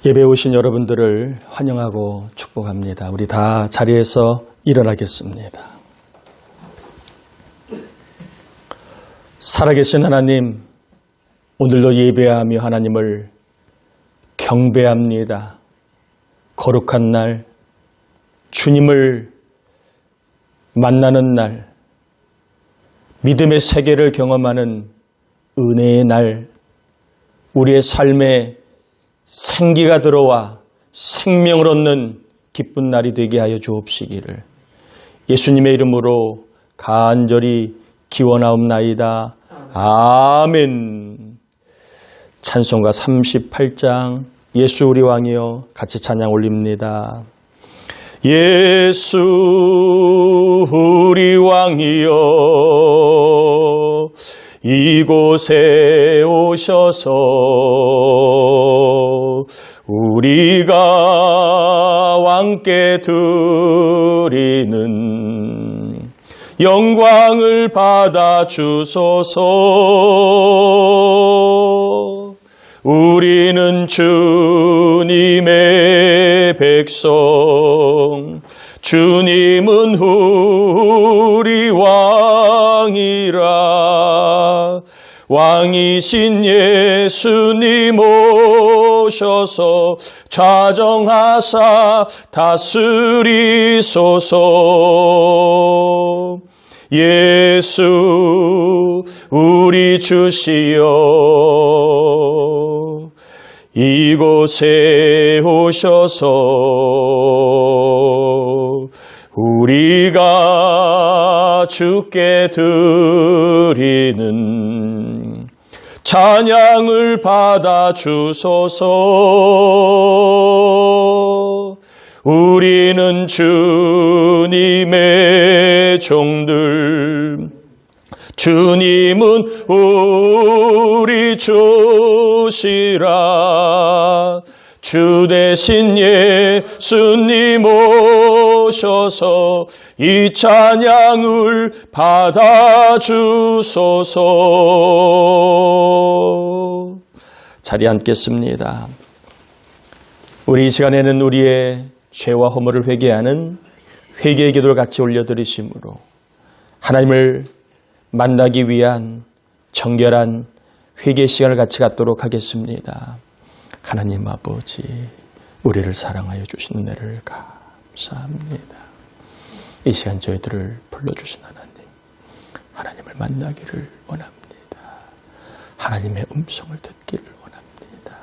예배 오신 여러분들을 환영하고 축복합니다. 우리 다 자리에서 일어나겠습니다. 살아계신 하나님, 오늘도 예배하며 하나님을 경배합니다. 거룩한 날, 주님을 만나는 날, 믿음의 세계를 경험하는 은혜의 날, 우리의 삶에 생기가 들어와 생명을 얻는 기쁜 날이 되게 하여 주옵시기를 예수님의 이름으로 간절히 기원하옵나이다. 아멘. 찬송가 38장 예수 우리 왕이여 같이 찬양 올립니다. 예수 우리 왕이여 이곳에 오셔서 우리가 왕께 드리는 영광을 받아 주소서. 우리는 주님의 백성, 주님은 우리 왕이라. 왕이신 예수님 오셔서 좌정하사 다스리소서. 예수 우리 주시여 이곳에 오셔서 우리가 주께 드리는 찬양을 받아 주소서. 우리는 주님의 종들, 주님은 우리 주시라. 주 대신 예수님 오셔서 이 찬양을 받아 주소서. 자리에 앉겠습니다. 우리 이 시간에는 우리의 죄와 허물을 회개하는 회개의 기도를 같이 올려드리심으로 하나님을 만나기 위한 정결한 회개의 시간을 같이 갖도록 하겠습니다. 하나님 아버지, 우리를 사랑하여 주신 은혜를 감사합니다. 이 시간 저희들을 불러주신 하나님을 만나기를 원합니다. 하나님의 음성을 듣기를 원합니다.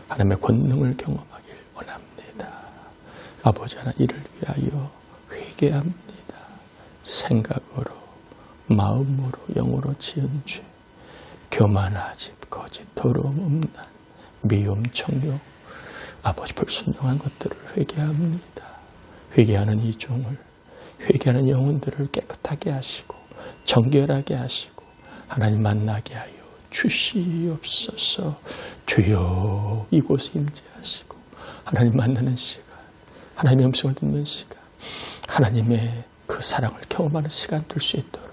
하나님의 권능을 경험하기를 원합니다. 아버지 하나 이를 위하여 회개합니다. 생각으로, 마음으로, 영으로 지은 죄, 교만하지, 거짓, 더러움, 음란, 미움, 청욕, 아버지 불순종한 것들을 회개합니다. 회개하는 이 종을, 회개하는 영혼들을 깨끗하게 하시고 정결하게 하시고 하나님 만나게 하여 주시옵소서. 주여 이곳에 임재하시고 하나님 만나는 시간, 하나님의 음성을 듣는 시간, 하나님의 그 사랑을 경험하는 시간 될 수 있도록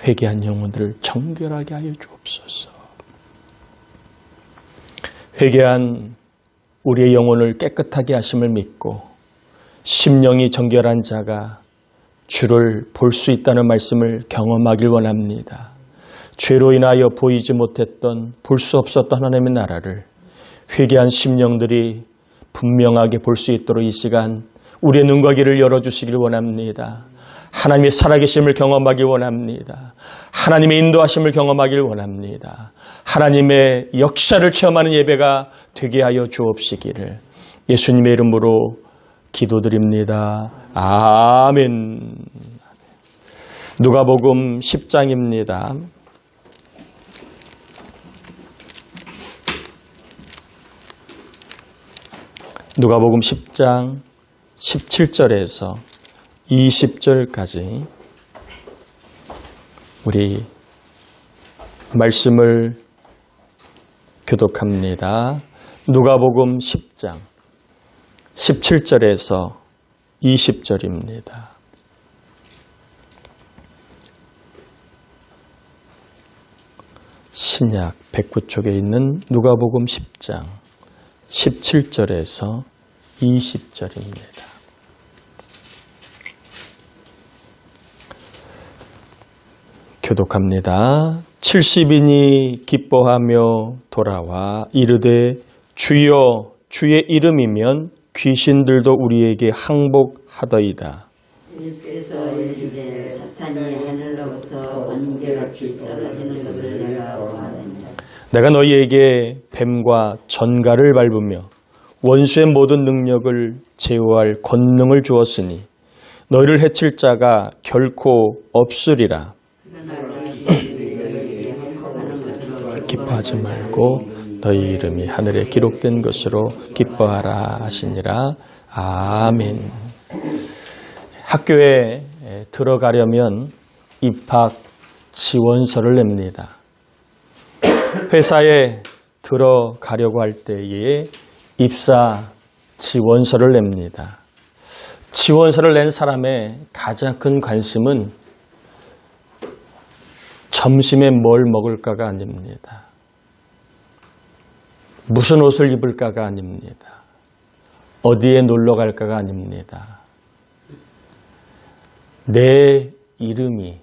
회개한 영혼들을 정결하게 하여 주옵소서. 회개한 우리의 영혼을 깨끗하게 하심을 믿고 심령이 정결한 자가 주를 볼 수 있다는 말씀을 경험하길 원합니다. 죄로 인하여 보이지 못했던, 볼 수 없었던 하나님의 나라를 회개한 심령들이 분명하게 볼 수 있도록 이 시간 우리의 눈과 귀를 열어주시길 원합니다. 하나님의 살아계심을 경험하길 원합니다. 하나님의 인도하심을 경험하길 원합니다. 하나님의 역사를 체험하는 예배가 되게 하여 주옵시기를 예수님의 이름으로 기도드립니다. 아멘. 누가복음 10장입니다. 누가복음 10장 17절에서 20절까지 우리 말씀을 교독합니다. 누가복음 10장 17절에서 20절입니다. 신약 109쪽에 있는 누가복음 10장 17절에서 20절입니다. 교독합니다. 70인이 기뻐하며 돌아와 이르되 주여 주의 이름이면 귀신들도 우리에게 항복하더이다. 예수께서 이르시되 사탄이 하늘로부터 번개같이 떨어지는 것을 내가 보았느니라. 내가 너희에게 뱀과 전갈을 밟으며 원수의 모든 능력을 제어할 권능을 주었으니 너희를 해칠 자가 결코 없으리라. 기뻐하지 말고 너희 이름이 하늘에 기록된 것으로 기뻐하라 하시니라. 아멘. 학교에 들어가려면 입학 지원서를 냅니다. 회사에 들어가려고 할 때에 입사 지원서를 냅니다. 지원서를 낸 사람의 가장 큰 관심은 점심에 뭘 먹을까가 아닙니다. 무슨 옷을 입을까가 아닙니다. 어디에 놀러 갈까가 아닙니다. 내 이름이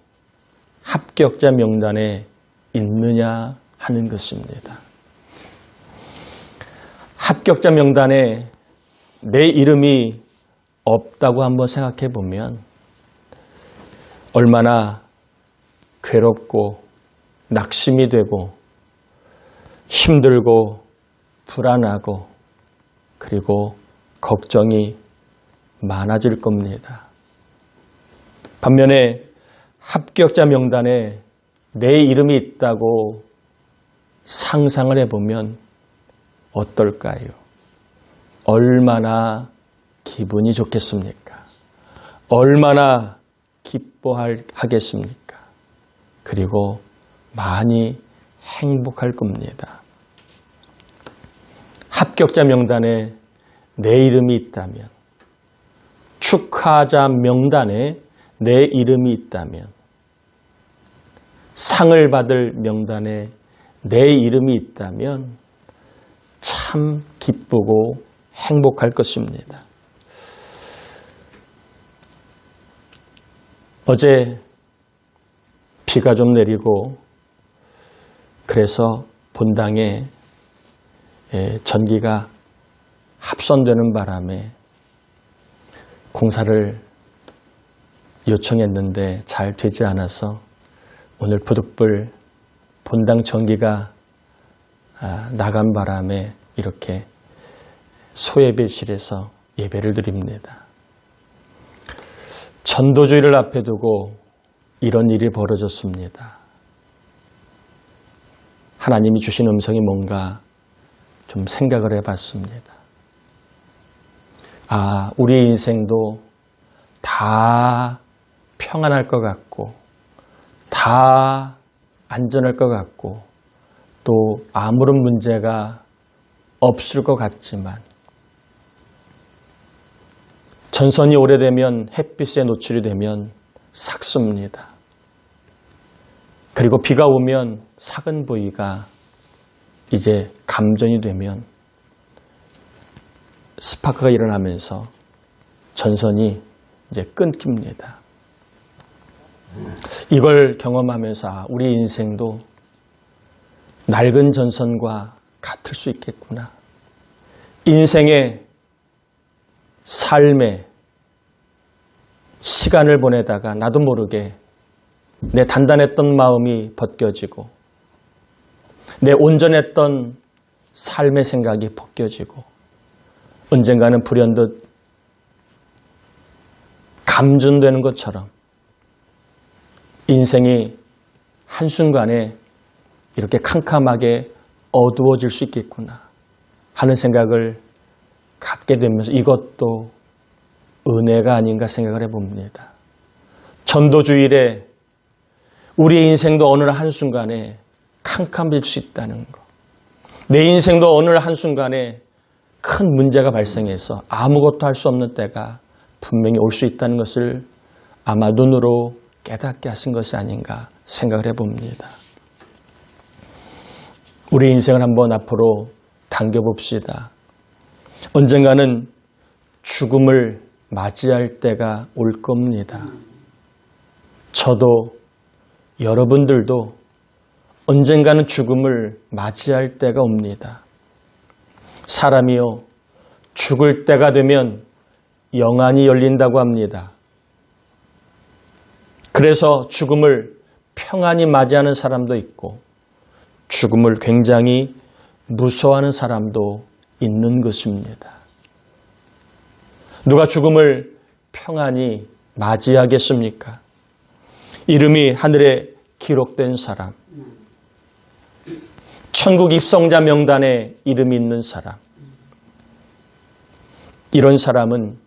합격자 명단에 있느냐 하는 것입니다. 합격자 명단에 내 이름이 없다고 한번 생각해 보면 얼마나 괴롭고 낙심이 되고 힘들고 불안하고 그리고 걱정이 많아질 겁니다. 반면에 합격자 명단에 내 이름이 있다고 상상을 해보면 어떨까요? 얼마나 기분이 좋겠습니까? 얼마나 기뻐하겠습니까? 그리고 많이 행복할 겁니다. 합격자 명단에 내 이름이 있다면, 축하자 명단에 내 이름이 있다면, 상을 받을 명단에 내 이름이 있다면 참 기쁘고 행복할 것입니다. 어제 비가 좀 내리고 그래서 본당에 전기가 합선되는 바람에 공사를 요청했는데 잘 되지 않아서 오늘 부득불 본당 전기가 나간 바람에 이렇게 소예배실에서 예배를 드립니다. 전도주의를 앞에 두고 이런 일이 벌어졌습니다. 하나님이 주신 음성이 뭔가 좀 생각을 해봤습니다. 우리의 인생도 다 평안할 것 같고 다 안전할 것 같고 또 아무런 문제가 없을 것 같지만 전선이 오래되면 햇빛에 노출이 되면 삭습니다. 그리고 비가 오면 삭은 부위가 이제 감전이 되면 스파크가 일어나면서 전선이 이제 끊깁니다. 이걸 경험하면서 우리 인생도 낡은 전선과 같을 수 있겠구나. 인생의 삶에 시간을 보내다가 나도 모르게 내 단단했던 마음이 벗겨지고 내 온전했던 삶의 생각이 벗겨지고 언젠가는 불현듯 감전되는 것처럼 인생이 한순간에 이렇게 캄캄하게 어두워질 수 있겠구나 하는 생각을 갖게 되면서 이것도 은혜가 아닌가 생각을 해봅니다. 전도주일에 우리의 인생도 어느 한순간에 캄캄해질 수 있다는 것. 내 인생도 어느 한순간에 큰 문제가 발생해서 아무것도 할 수 없는 때가 분명히 올 수 있다는 것을 아마 눈으로 깨닫게 하신 것이 아닌가 생각을 해봅니다. 우리 인생을 한번 앞으로 당겨봅시다. 언젠가는 죽음을 맞이할 때가 올 겁니다. 저도 여러분들도 언젠가는 죽음을 맞이할 때가 옵니다. 사람이요, 죽을 때가 되면 영안이 열린다고 합니다. 그래서 죽음을 평안히 맞이하는 사람도 있고 죽음을 굉장히 무서워하는 사람도 있는 것입니다. 누가 죽음을 평안히 맞이하겠습니까? 이름이 하늘에 기록된 사람, 천국 입성자 명단에 이름이 있는 사람, 이런 사람은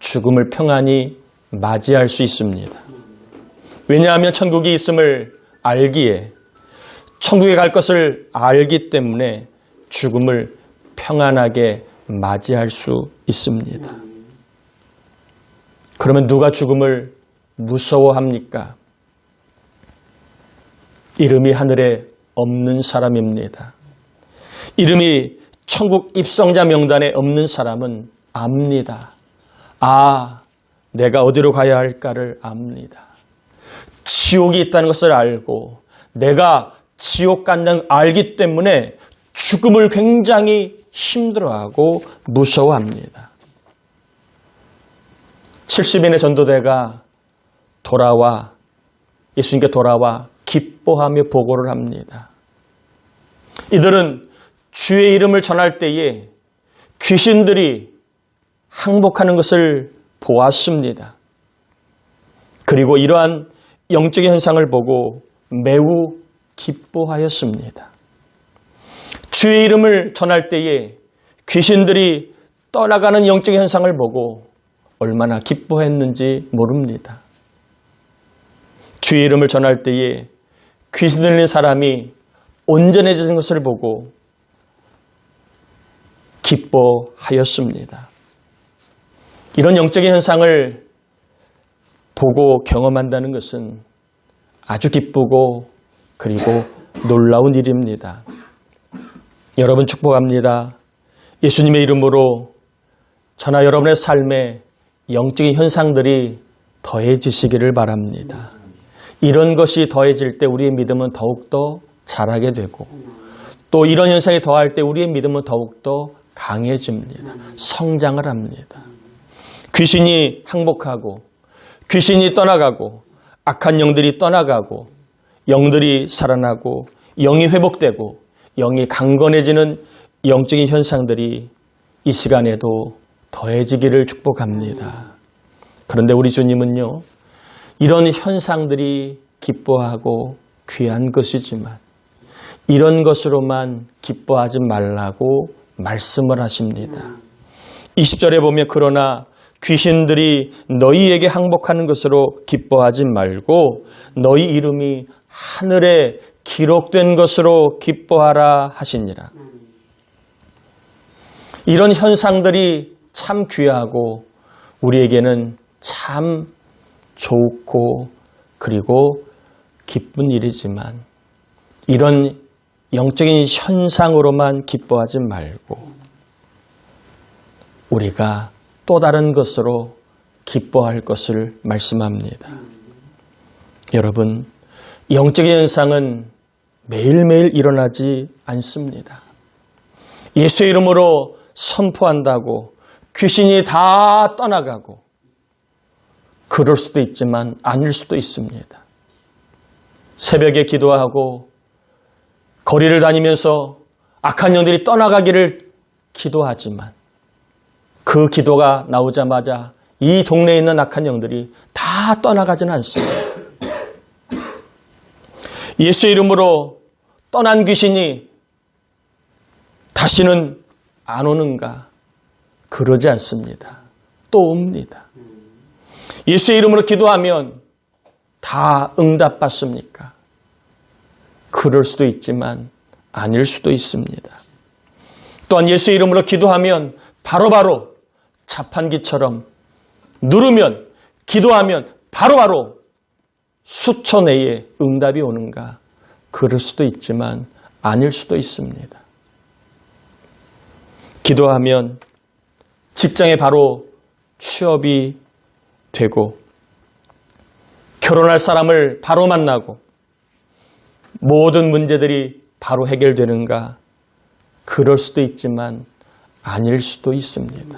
죽음을 평안히 맞이할 수 있습니다. 왜냐하면 천국이 있음을 알기에, 천국에 갈 것을 알기 때문에 죽음을 평안하게 맞이할 수 있습니다. 그러면 누가 죽음을 무서워합니까? 이름이 하늘에 없는 사람입니다. 이름이 천국 입성자 명단에 없는 사람은 압니다. 내가 어디로 가야 할까를 압니다. 지옥이 있다는 것을 알고 내가 지옥 간다는 걸 알기 때문에 죽음을 굉장히 힘들어하고 무서워합니다. 70인의 전도대가 예수님께 돌아와 기뻐하며 보고를 합니다. 이들은 주의 이름을 전할 때에 귀신들이 항복하는 것을 보았습니다. 그리고 이러한 영적인 현상을 보고 매우 기뻐하였습니다. 주의 이름을 전할 때에 귀신들이 떠나가는 영적인 현상을 보고 얼마나 기뻐했는지 모릅니다. 주의 이름을 전할 때에 귀신 들린 사람이 온전해지는 것을 보고 기뻐하였습니다. 이런 영적인 현상을 보고 경험한다는 것은 아주 기쁘고 그리고 놀라운 일입니다. 여러분 축복합니다. 예수님의 이름으로 저나 여러분의 삶에 영적인 현상들이 더해지시기를 바랍니다. 이런 것이 더해질 때 우리의 믿음은 더욱더 자라게 되고 또 이런 현상이 더할 때 우리의 믿음은 더욱더 강해집니다. 성장을 합니다. 귀신이 항복하고 귀신이 떠나가고 악한 영들이 떠나가고 영들이 살아나고 영이 회복되고 영이 강건해지는 영적인 현상들이 이 시간에도 더해지기를 축복합니다. 그런데 우리 주님은요, 이런 현상들이 기뻐하고 귀한 것이지만 이런 것으로만 기뻐하지 말라고 말씀을 하십니다. 20절에 보면 그러나 귀신들이 너희에게 항복하는 것으로 기뻐하지 말고 너희 이름이 하늘에 기록된 것으로 기뻐하라 하시니라. 이런 현상들이 참 귀하고 우리에게는 참 좋고 그리고 기쁜 일이지만 이런 영적인 현상으로만 기뻐하지 말고 우리가 또 다른 것으로 기뻐할 것을 말씀합니다. 여러분, 영적인 현상은 매일매일 일어나지 않습니다. 예수의 이름으로 선포한다고 귀신이 다 떠나가고 그럴 수도 있지만 아닐 수도 있습니다. 새벽에 기도하고 거리를 다니면서 악한 영들이 떠나가기를 기도하지만 그 기도가 나오자마자 이 동네에 있는 악한 영들이 다 떠나가지는 않습니다. 예수의 이름으로 떠난 귀신이 다시는 안 오는가? 그러지 않습니다. 또 옵니다. 예수의 이름으로 기도하면 다 응답받습니까? 그럴 수도 있지만 아닐 수도 있습니다. 또한 예수의 이름으로 기도하면 바로바로 자판기처럼 누르면 기도하면 바로바로 수초 내에 응답이 오는가? 그럴 수도 있지만 아닐 수도 있습니다. 기도하면 직장에 바로 취업이 되고 결혼할 사람을 바로 만나고 모든 문제들이 바로 해결되는가? 그럴 수도 있지만 아닐 수도 있습니다.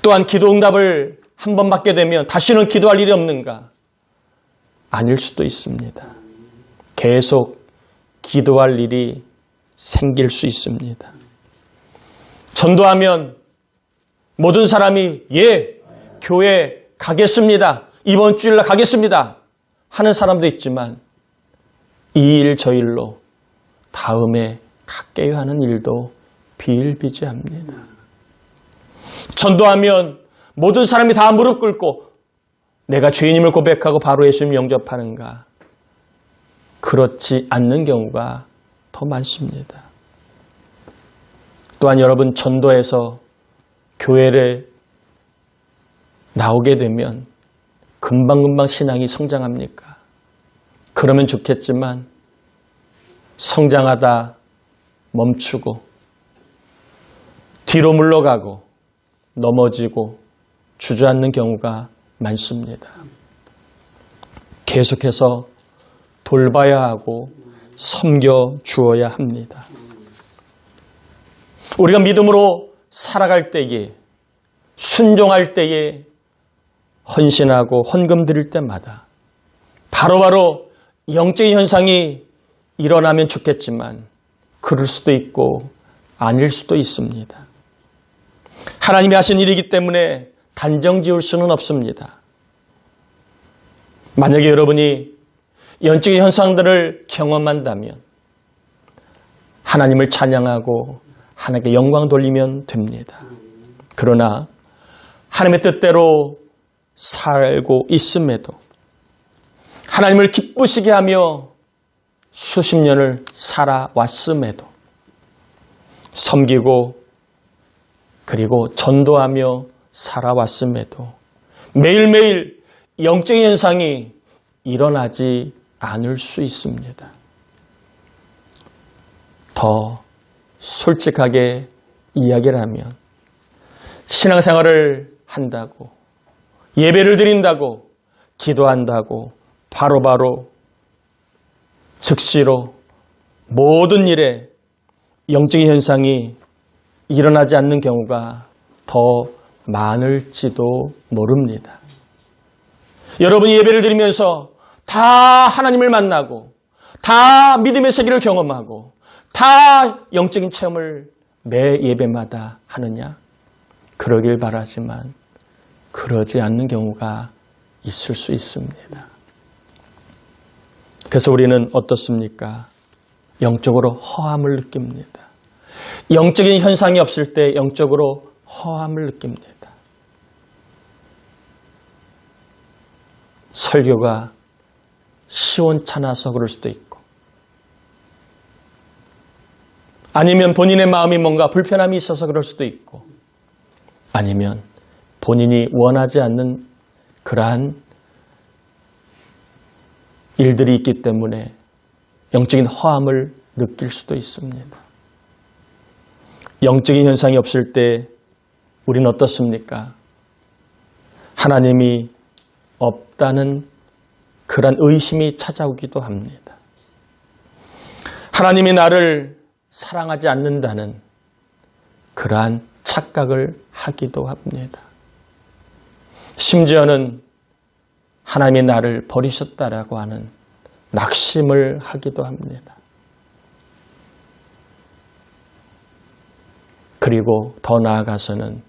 또한 기도 응답을 한 번 받게 되면 다시는 기도할 일이 없는가? 아닐 수도 있습니다. 계속 기도할 일이 생길 수 있습니다. 전도하면 모든 사람이 교회 가겠습니다. 이번 주일날 가겠습니다. 하는 사람도 있지만 이 일 저 일로 다음에 갈게요 하는 일도 비일비재합니다. 전도하면 모든 사람이 다 무릎 꿇고 내가 죄인임을 고백하고 바로 예수님 영접하는가? 그렇지 않는 경우가 더 많습니다. 또한 여러분 전도해서 교회를 나오게 되면 금방금방 신앙이 성장합니까? 그러면 좋겠지만 성장하다 멈추고 뒤로 물러가고 넘어지고 주저앉는 경우가 많습니다. 계속해서 돌봐야 하고 섬겨 주어야 합니다. 우리가 믿음으로 살아갈 때에 순종할 때에 헌신하고 헌금 드릴 때마다 바로바로 영적인 현상이 일어나면 좋겠지만 그럴 수도 있고 아닐 수도 있습니다. 하나님이 하신 일이기 때문에 단정 지을 수는 없습니다. 만약에 여러분이 영적인 현상들을 경험한다면 하나님을 찬양하고 하나님께 영광 돌리면 됩니다. 그러나 하나님의 뜻대로 살고 있음에도 하나님을 기쁘시게 하며 수십 년을 살아왔음에도 섬기고 그리고 전도하며 살아왔음에도 매일매일 영적인 현상이 일어나지 않을 수 있습니다. 더 솔직하게 이야기를 하면 신앙생활을 한다고 예배를 드린다고 기도한다고 바로바로 즉시로 모든 일에 영적인 현상이 일어나지 않는 경우가 더 많을지도 모릅니다. 여러분이 예배를 드리면서 다 하나님을 만나고 다 믿음의 세계를 경험하고 다 영적인 체험을 매 예배마다 하느냐? 그러길 바라지만 그러지 않는 경우가 있을 수 있습니다. 그래서 우리는 어떻습니까? 영적으로 허함을 느낍니다. 영적인 현상이 없을 때 영적으로 허함을 느낍니다. 설교가 시원찮아서 그럴 수도 있고 아니면 본인의 마음이 뭔가 불편함이 있어서 그럴 수도 있고 아니면 본인이 원하지 않는 그러한 일들이 있기 때문에 영적인 허함을 느낄 수도 있습니다. 영적인 현상이 없을 때 우리는 어떻습니까? 하나님이 없다는 그런 의심이 찾아오기도 합니다. 하나님이 나를 사랑하지 않는다는 그러한 착각을 하기도 합니다. 심지어는 하나님이 나를 버리셨다라고 하는 낙심을 하기도 합니다. 그리고 더 나아가서는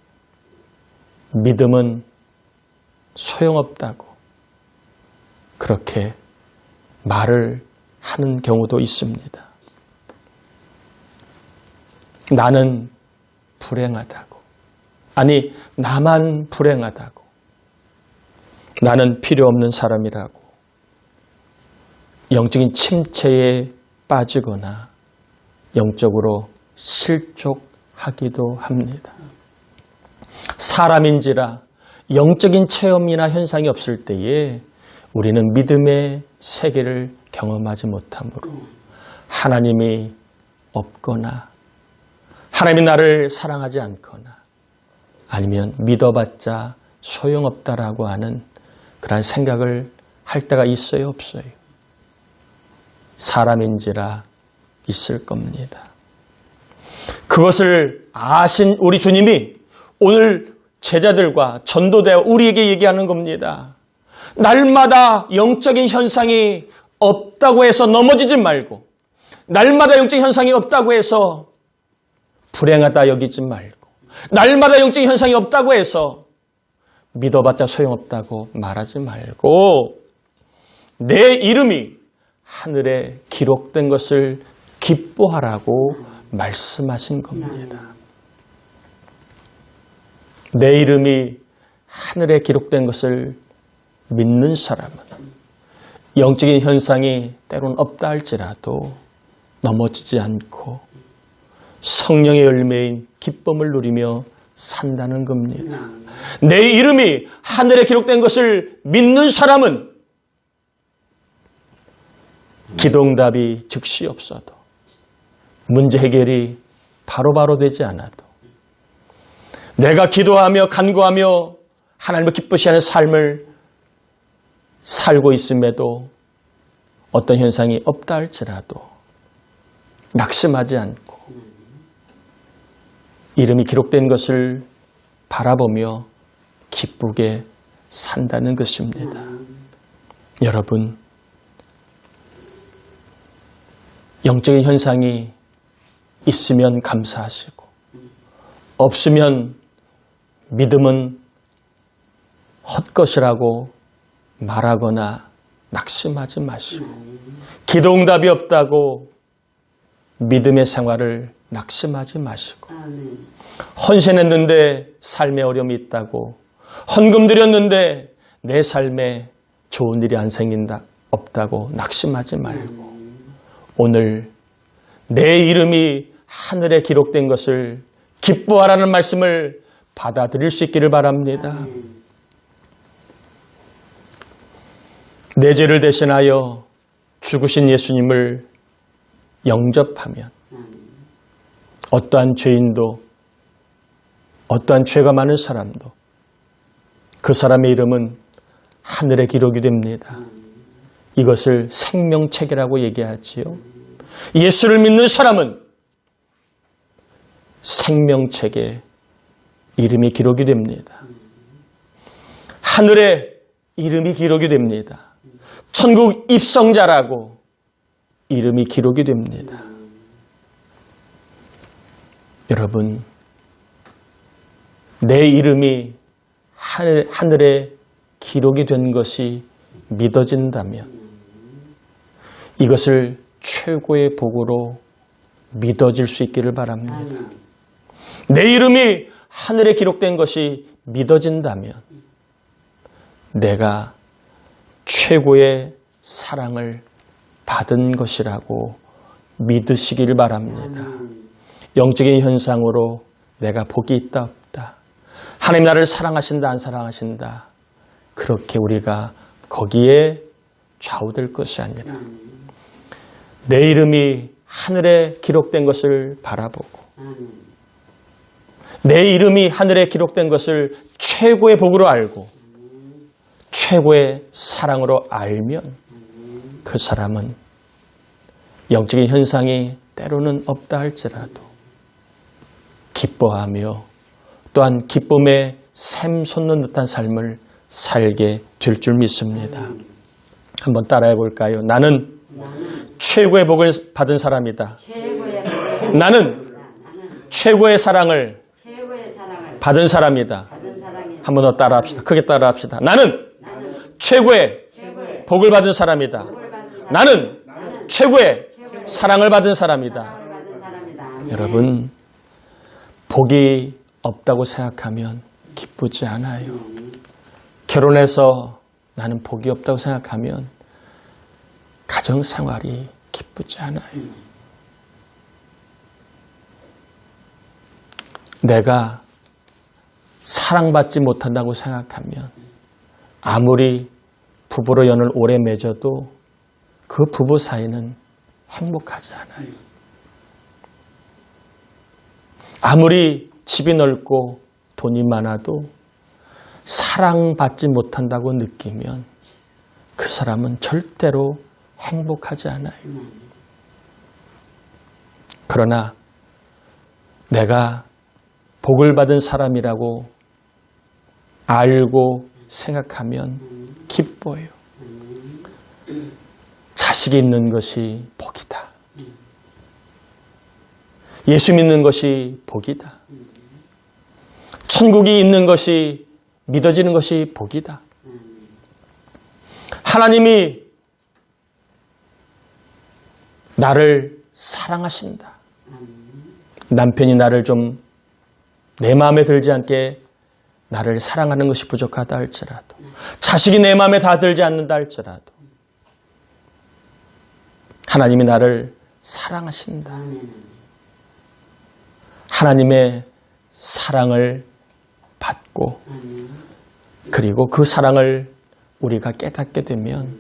믿음은 소용없다고 그렇게 말을 하는 경우도 있습니다. 나는 불행하다고. 아니, 나만 불행하다고. 나는 필요 없는 사람이라고. 영적인 침체에 빠지거나 영적으로 실족하기도 합니다. 사람인지라 영적인 체험이나 현상이 없을 때에 우리는 믿음의 세계를 경험하지 못하므로 하나님이 없거나 하나님이 나를 사랑하지 않거나 아니면 믿어봤자 소용없다라고 하는 그런 생각을 할 때가 있어요, 없어요? 사람인지라 있을 겁니다. 그것을 아신 우리 주님이 오늘 제자들과 전도되어 우리에게 얘기하는 겁니다. 날마다 영적인 현상이 없다고 해서 넘어지지 말고, 날마다 영적인 현상이 없다고 해서 불행하다 여기지 말고, 날마다 영적인 현상이 없다고 해서 믿어봤자 소용없다고 말하지 말고, 내 이름이 하늘에 기록된 것을 기뻐하라고 말씀하신 겁니다. 내 이름이 하늘에 기록된 것을 믿는 사람은 영적인 현상이 때로는 없다 할지라도 넘어지지 않고 성령의 열매인 기쁨을 누리며 산다는 겁니다. 내 이름이 하늘에 기록된 것을 믿는 사람은 기도응답이 즉시 없어도, 문제 해결이 바로바로 되지 않아도, 내가 기도하며 간구하며 하나님을 기쁘시하는 삶을 살고 있음에도 어떤 현상이 없다 할지라도 낙심하지 않고 이름이 기록된 것을 바라보며 기쁘게 산다는 것입니다. 여러분, 영적인 현상이 있으면 감사하시고 없으면 믿음은 헛것이라고 말하거나 낙심하지 마시고, 기도응답이 없다고 믿음의 생활을 낙심하지 마시고, 헌신했는데 삶에 어려움이 있다고, 헌금 드렸는데 내 삶에 좋은 일이 안 생긴다 없다고 낙심하지 말고, 오늘 내 이름이 하늘에 기록된 것을 기뻐하라는 말씀을 받아들일 수 있기를 바랍니다. 내 죄를 대신하여 죽으신 예수님을 영접하면 어떠한 죄인도, 어떠한 죄가 많은 사람도 그 사람의 이름은 하늘에 기록이 됩니다. 이것을 생명책이라고 얘기하지요. 예수를 믿는 사람은 생명책에 이름이 기록이 됩니다. 하늘에 이름이 기록이 됩니다. 천국 입성자라고 이름이 기록이 됩니다. 여러분, 내 이름이 하늘에 기록이 된 것이 믿어진다면 이것을 최고의 복으로 믿어질 수 있기를 바랍니다. 내 이름이 하늘에 기록된 것이 믿어진다면 내가 최고의 사랑을 받은 것이라고 믿으시길 바랍니다. 영적인 현상으로 내가 복이 있다 없다, 하나님 나를 사랑하신다 안 사랑하신다, 그렇게 우리가 거기에 좌우될 것이 아니라 내 이름이 하늘에 기록된 것을 바라보고 내 이름이 하늘에 기록된 것을 최고의 복으로 알고 최고의 사랑으로 알면 그 사람은 영적인 현상이 때로는 없다 할지라도 기뻐하며 또한 기쁨에 샘솟는 듯한 삶을 살게 될 줄 믿습니다. 한번 따라해 볼까요? 나는 최고의 복을 받은 사람이다. 나는 최고의 사랑을 받은 사람이다. 한 번 더 따라합시다. 크게 따라합시다. 나는 최고의 복을 받은 사람이다. 나는 최고의 사랑을 받은 사람이다. 여러분, 복이 없다고 생각하면 기쁘지 않아요. 결혼해서 나는 복이 없다고 생각하면 가정생활이 기쁘지 않아요. 내가 사랑받지 못한다고 생각하면 아무리 부부로 연을 오래 맺어도 그 부부 사이는 행복하지 않아요. 아무리 집이 넓고 돈이 많아도 사랑받지 못한다고 느끼면 그 사람은 절대로 행복하지 않아요. 그러나 내가 복을 받은 사람이라고 알고 생각하면 기뻐요. 자식이 있는 것이 복이다. 예수 믿는 것이 복이다. 천국이 있는 것이 믿어지는 것이 복이다. 하나님이 나를 사랑하신다. 남편이 나를 좀 내 마음에 들지 않게 나를 사랑하는 것이 부족하다 할지라도, 자식이 내 마음에 다 들지 않는다 할지라도 하나님이 나를 사랑하신다. 하나님의 사랑을 받고 그리고 그 사랑을 우리가 깨닫게 되면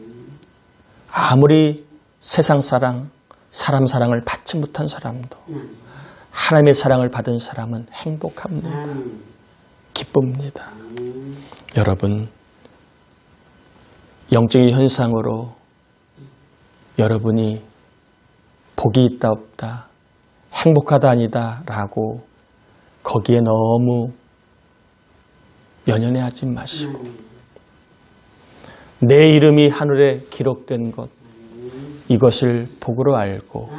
아무리 세상 사랑, 사람 사랑을 받지 못한 사람도 하나님의 사랑을 받은 사람은 행복합니다. 기쁩니다. 여러분, 영적인 현상으로 여러분이 복이 있다 없다, 행복하다 아니다 라고 거기에 너무 연연해하지 마시고 내 이름이 하늘에 기록된 것, 이것을 복으로 알고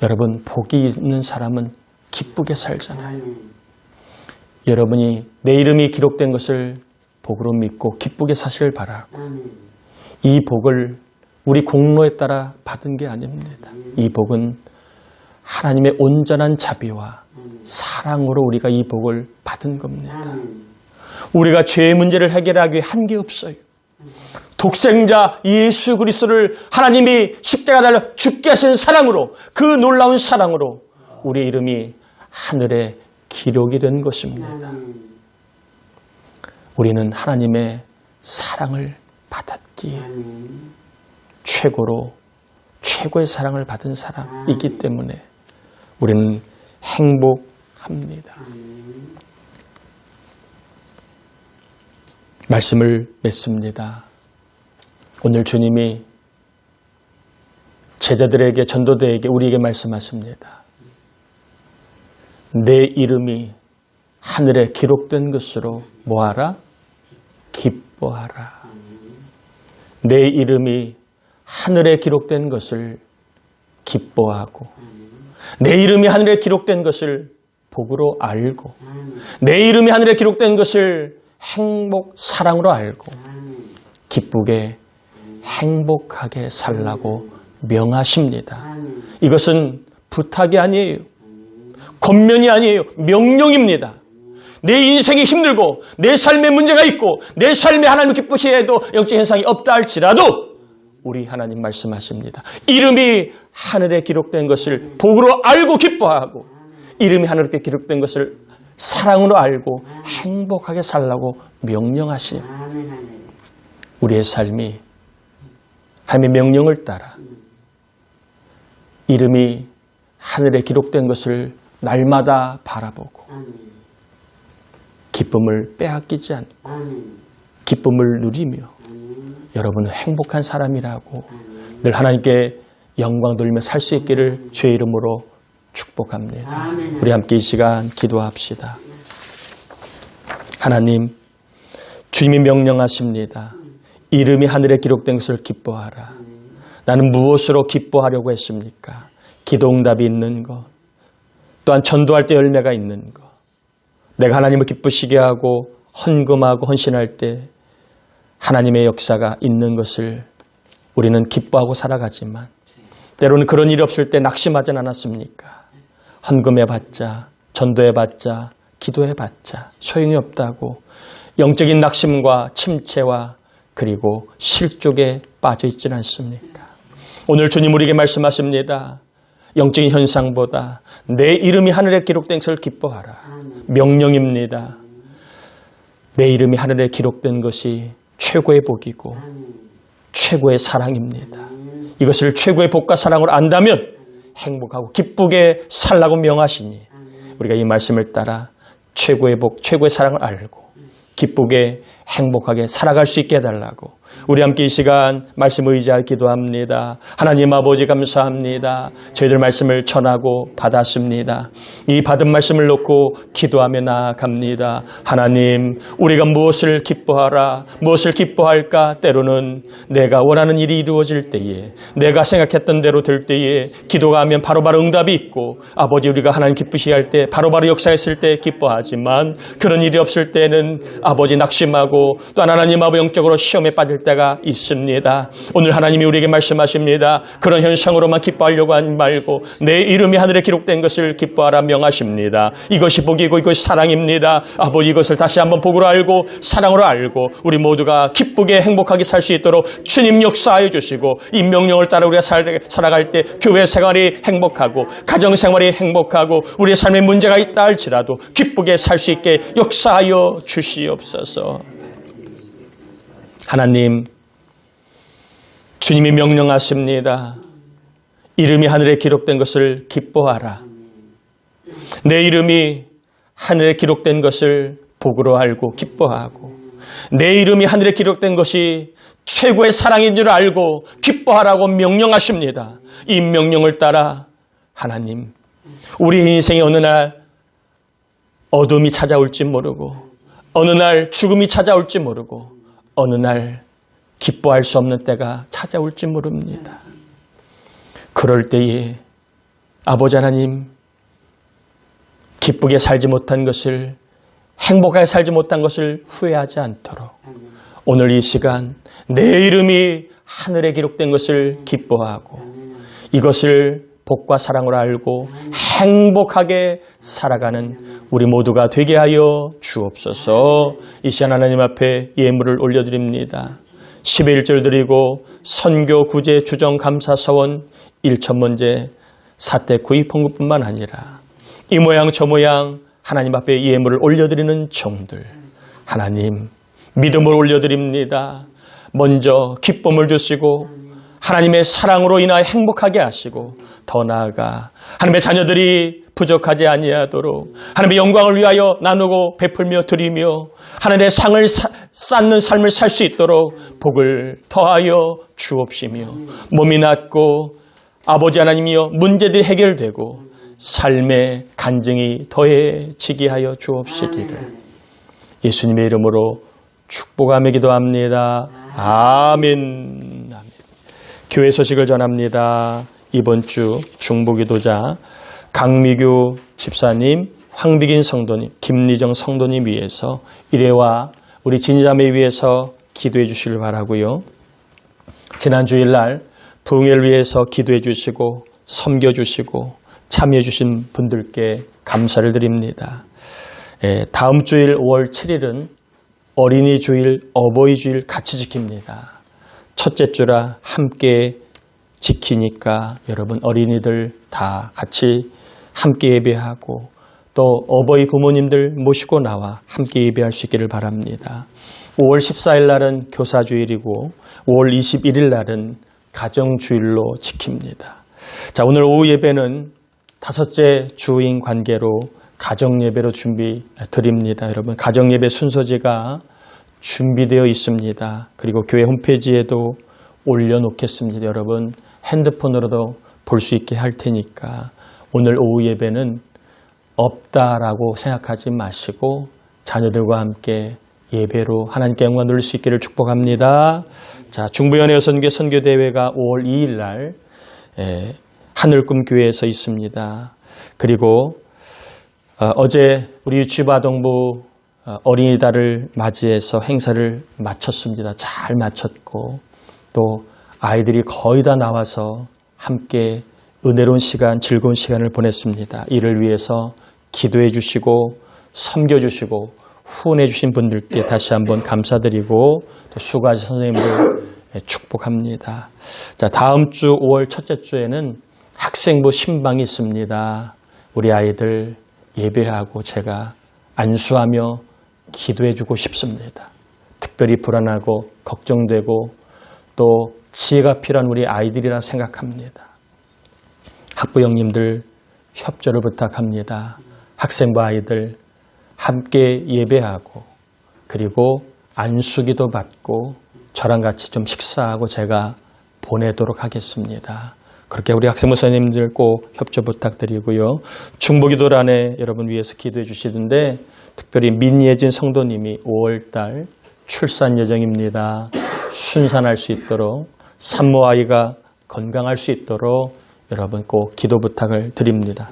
여러분, 복이 있는 사람은 기쁘게 살잖아요. 여러분이 내 이름이 기록된 것을 복으로 믿고 기쁘게 사시길 바라고, 이 복을 우리 공로에 따라 받은 게 아닙니다. 이 복은 하나님의 온전한 자비와 사랑으로 우리가 이 복을 받은 겁니다. 우리가 죄의 문제를 해결하기 위해 한 게 없어요. 독생자 예수 그리스도를 하나님이 십자가 달려 죽게 하신 사랑으로, 그 놀라운 사랑으로 우리의 이름이 하늘에 기록이 된 것입니다. 우리는 하나님의 사랑을 받았기에 최고의 사랑을 받은 사람이기 때문에 우리는 행복합니다. 말씀을 맺습니다. 오늘 주님이 제자들에게, 전도대에게, 우리에게 말씀하십니다. 내 이름이 하늘에 기록된 것으로 뭐하라? 기뻐하라. 내 이름이 하늘에 기록된 것을 기뻐하고, 내 이름이 하늘에 기록된 것을 복으로 알고, 내 이름이 하늘에 기록된 것을 행복, 사랑으로 알고 기쁘게 행복하게 살라고 명하십니다. 이것은 부탁이 아니에요. 권면이 아니에요. 명령입니다. 내 인생이 힘들고 내 삶에 문제가 있고 내 삶에 하나님 기쁘시 해도 영적 현상이 없다 할지라도 우리 하나님 말씀하십니다. 이름이 하늘에 기록된 것을 복으로 알고 기뻐하고, 이름이 하늘에 기록된 것을 사랑으로 알고 행복하게 살라고 명령하시오. 우리의 삶이 하나님의 명령을 따라 이름이 하늘에 기록된 것을 날마다 바라보고 기쁨을 빼앗기지 않고 기쁨을 누리며 여러분은 행복한 사람이라고 늘 하나님께 영광 돌리며 살 수 있기를 주의 이름으로 축복합니다. 우리 함께 이 시간 기도합시다. 하나님, 주님이 명령하십니다. 이름이 하늘에 기록된 것을 기뻐하라. 나는 무엇으로 기뻐하려고 했습니까? 기도응답이 있는 것, 또한 전도할 때 열매가 있는 것, 내가 하나님을 기쁘시게 하고 헌금하고 헌신할 때 하나님의 역사가 있는 것을 우리는 기뻐하고 살아가지만 때로는 그런 일이 없을 때 낙심하진 않았습니까? 헌금해봤자, 전도해봤자, 기도해봤자 소용이 없다고 영적인 낙심과 침체와 그리고 실족에 빠져 있지는 않습니까? 오늘 주님 우리에게 말씀하십니다. 영적인 현상보다 내 이름이 하늘에 기록된 것을 기뻐하라. 명령입니다. 내 이름이 하늘에 기록된 것이 최고의 복이고 최고의 사랑입니다. 이것을 최고의 복과 사랑으로 안다면 행복하고 기쁘게 살라고 명하시니 우리가 이 말씀을 따라 최고의 복, 최고의 사랑을 알고 기쁘게 행복하게 살아갈 수 있게 해달라고 우리 함께 이 시간 말씀을 의지하여 기도합니다. 하나님 아버지 감사합니다. 저희들 말씀을 전하고 받았습니다. 이 받은 말씀을 놓고 기도하며 나아갑니다. 하나님, 우리가 무엇을 기뻐하라, 무엇을 기뻐할까? 때로는 내가 원하는 일이 이루어질 때에, 내가 생각했던 대로 될 때에 기도가 하면 바로바로 응답이 있고, 아버지 우리가 하나님 기쁘시게 할 때 바로바로 역사했을 때 기뻐하지만 그런 일이 없을 때는 아버지 낙심하고 또 하나님 아버지 영적으로 시험에 빠질 때가 있습니다. 오늘 하나님이 우리에게 말씀하십니다. 그런 현상으로만 기뻐하려고 하지 말고 내 이름이 하늘에 기록된 것을 기뻐하라 명하십니다. 이것이 복이고 이것이 사랑입니다. 아버지 이것을 다시 한번 복으로 알고 사랑으로 알고 우리 모두가 기쁘게 행복하게 살 수 있도록 주님 역사하여 주시고 이 명령을 따라 우리가 살아갈 때 교회 생활이 행복하고 가정 생활이 행복하고 우리의 삶에 문제가 있다 할지라도 기쁘게 살 수 있게 역사하여 주시옵소서. 하나님, 주님이 명령하십니다. 이름이 하늘에 기록된 것을 기뻐하라. 내 이름이 하늘에 기록된 것을 복으로 알고 기뻐하고 내 이름이 하늘에 기록된 것이 최고의 사랑인 줄 알고 기뻐하라고 명령하십니다. 이 명령을 따라 하나님, 우리 인생의 어느 날 어둠이 찾아올지 모르고 어느 날 죽음이 찾아올지 모르고 어느 날 기뻐할 수 없는 때가 찾아올지 모릅니다. 그럴 때에 아버지 하나님, 기쁘게 살지 못한 것을, 행복하게 살지 못한 것을 후회하지 않도록 오늘 이 시간 내 이름이 하늘에 기록된 것을 기뻐하고 이것을 복과 사랑으로 알고 행복하게 살아가는 우리 모두가 되게 하여 주옵소서. 이 시간 하나님 앞에 예물을 올려드립니다. 11절 드리고 선교 구제 주정 감사 서원 1천문제 사태 구입 헌금뿐만 아니라 이 모양 저 모양 하나님 앞에 예물을 올려드리는 종들, 하나님 믿음을 올려드립니다. 먼저 기쁨을 주시고 하나님의 사랑으로 인하여 행복하게 하시고 더 나아가 하나님의 자녀들이 부족하지 아니하도록 하나님의 영광을 위하여 나누고 베풀며 드리며 하나님의 상을 쌓는 삶을 살 수 있도록 복을 더하여 주옵시며 몸이 낫고 아버지 하나님이여 문제들이 해결되고 삶의 간증이 더해지게 하여 주옵시기를 예수님의 이름으로 축복하며 기도합니다. 아멘. 아멘. 교회 소식을 전합니다. 이번 주 중보기도자 강미규 집사님, 황비긴 성도님, 김리정 성도님 위해서 일회와 우리 진자매 위해서 기도해 주시길 바라고요. 지난 주일날 부흥회를 위해서 기도해 주시고 섬겨 주시고 참여해 주신 분들께 감사를 드립니다. 다음 주일 5월 7일은 어린이 주일, 어버이 주일 같이 지킵니다. 첫째 주라 함께 지키니까 여러분 어린이들 다 같이 함께 예배하고 또 어버이 부모님들 모시고 나와 함께 예배할 수 있기를 바랍니다. 5월 14일 날은 교사주일이고 5월 21일 날은 가정주일로 지킵니다. 자, 오늘 오후 예배는 다섯째 주인 관계로 가정예배로 준비 드립니다. 여러분 가정예배 순서지가 준비되어 있습니다. 그리고 교회 홈페이지에도 올려놓겠습니다. 여러분 핸드폰으로도 볼 수 있게 할 테니까 오늘 오후 예배는 없다라고 생각하지 마시고 자녀들과 함께 예배로 하나님께 영광 돌릴 수 있기를 축복합니다. 자, 중부연회 선교 선교대회가 5월 2일 날 하늘꿈 교회에서 있습니다. 그리고 어제 우리 유치부아동부 어린이날을 맞이해서 행사를 마쳤습니다. 잘 마쳤고 또 아이들이 거의 다 나와서 함께 은혜로운 시간, 즐거운 시간을 보냈습니다. 이를 위해서 기도해 주시고 섬겨 주시고 후원해 주신 분들께 다시 한번 감사드리고 또 수고하신 선생님들 축복합니다. 자, 다음 주 5월 첫째 주에는 학생부 신방이 있습니다. 우리 아이들 예배하고 제가 안수하며 기도해 주고 싶습니다. 특별히 불안하고 걱정되고 또 지혜가 필요한 우리 아이들이라 생각합니다. 학부형님들 협조를 부탁합니다. 학생부 아이들 함께 예배하고 그리고 안수기도 받고 저랑 같이 좀 식사하고 제가 보내도록 하겠습니다. 그렇게 우리 학생부 선생님들 꼭 협조 부탁드리고요. 중보기도란에 여러분 위해서 기도해 주시는데 특별히 민예진 성도님이 5월달 출산 예정입니다. 순산할 수 있도록 산모 아이가 건강할 수 있도록 여러분 꼭 기도 부탁을 드립니다.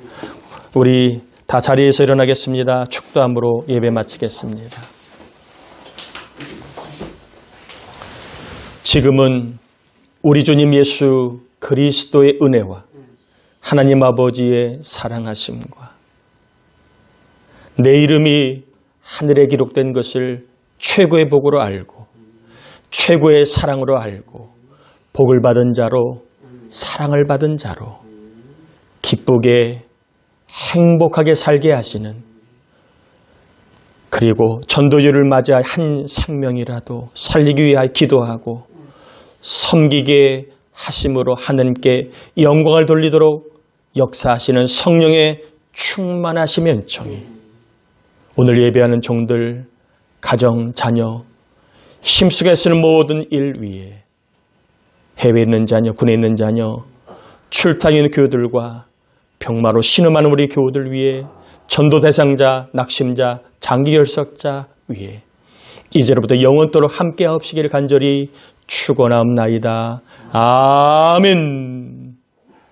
우리 다 자리에서 일어나겠습니다. 축도함으로 예배 마치겠습니다. 지금은 우리 주님 예수 그리스도의 은혜와 하나님 아버지의 사랑하심과 내 이름이 하늘에 기록된 것을 최고의 복으로 알고 최고의 사랑으로 알고 복을 받은 자로 사랑을 받은 자로 기쁘게 행복하게 살게 하시는 그리고 전도주를 맞아 한 생명이라도 살리기 위하여 기도하고 섬기게 하심으로 하나님께 영광을 돌리도록 역사하시는 성령의 충만하심 연청이 오늘 예배하는 종들, 가정, 자녀, 힘쓰게 쓰는 모든 일 위에 해외에 있는 자녀, 군에 있는 자녀, 출타에 있는 교우들과 병마로 신음하는 우리 교우들 위에 전도 대상자, 낙심자, 장기 결석자 위에 이제로부터 영원토록 함께하옵시기를 간절히 축원하옵나이다. 아멘.